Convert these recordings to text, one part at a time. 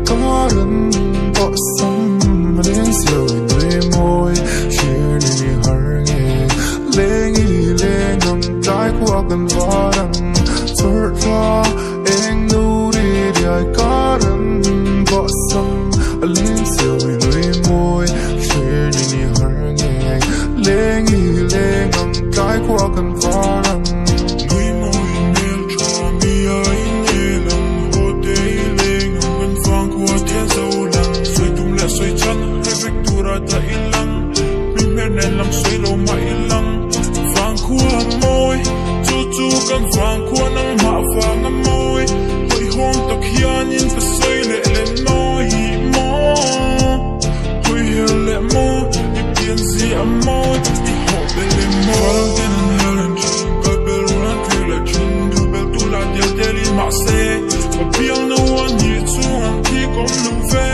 có rừng bỏ sông lên siêu người môi chia đi har nghe lên ý lên ngầm trái qua gần vó đằng sốt ra anh nu đi đời có rừng bỏ sông lên siêu người môi chia đi har nghe lên ý lên ngầm trái qua gần vó đằng ta ilang mi mer nen lam soi lo ma ilang vang khua môi chu chu kan vang khua nang ma vang na môi hoi hom tak hian in ka soi le le noi mo hoi hel le mo i pian zi a mo i ho be le mo den helen ka bel ran trela chun du bel tu la del del in ma se pa pian no one ni chu an ti kom nu ve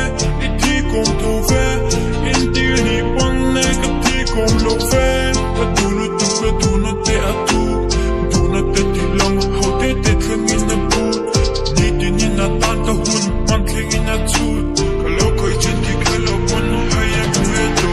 i ti kom tu ve kom lo fe ka du no tu ka du no te a tu du no te ti long ho te te thing in a boot ni ti ni na tan ta hun man thing in a chu ka lo koi chin ti ka lo pon ha ya ku e do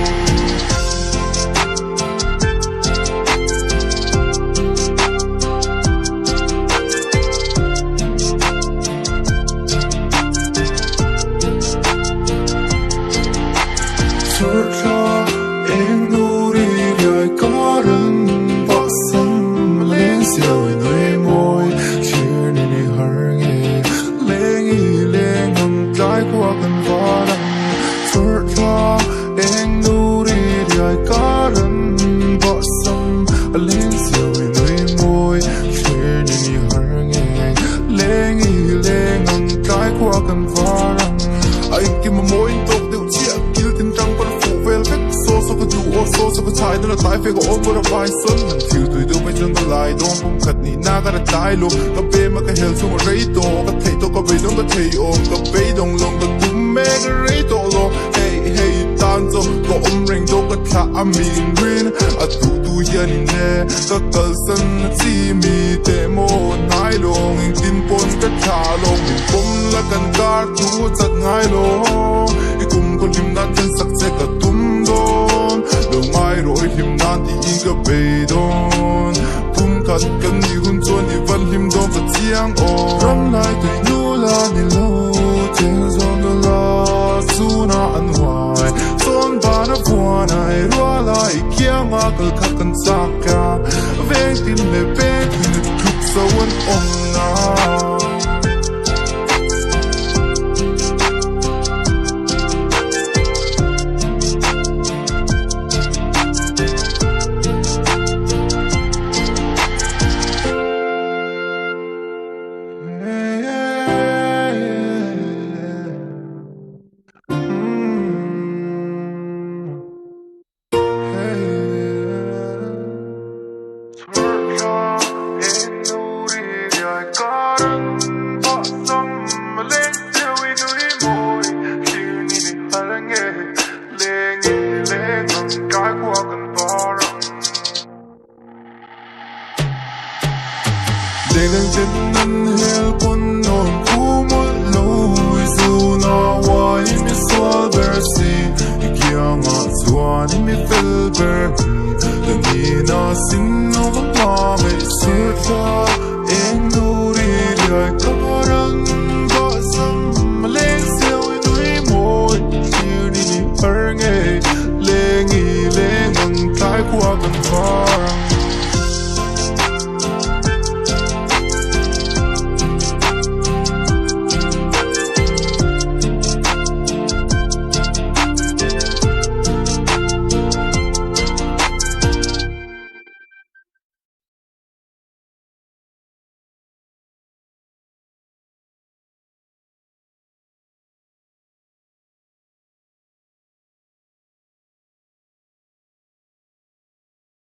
Hauhnar tai fe go on bora bai sun han thiu tui do mai jang lai dong pum khat ni na ka da tai lo ka pe ma ka hel chu rei to ka thei to ka be dong ka thei om ka be dong long ka tum me ka rei to lo hey hey tan zo ko reng do ka tha a min rin a tu tu ya ni ne ka kal san chi mi te mo nai long in tin pon ka tha lo min pom la kan kar tu chat ngai lo i kum ko lim na ten sak che ka tum don lo mai rồi him nan ti in ka be don tum khat kan ni hun chon ni van him don ka chiang o ram lai tu nu la ni lo ten zong la su na an hoài son ba na phua nai ro lai kiang a kal khat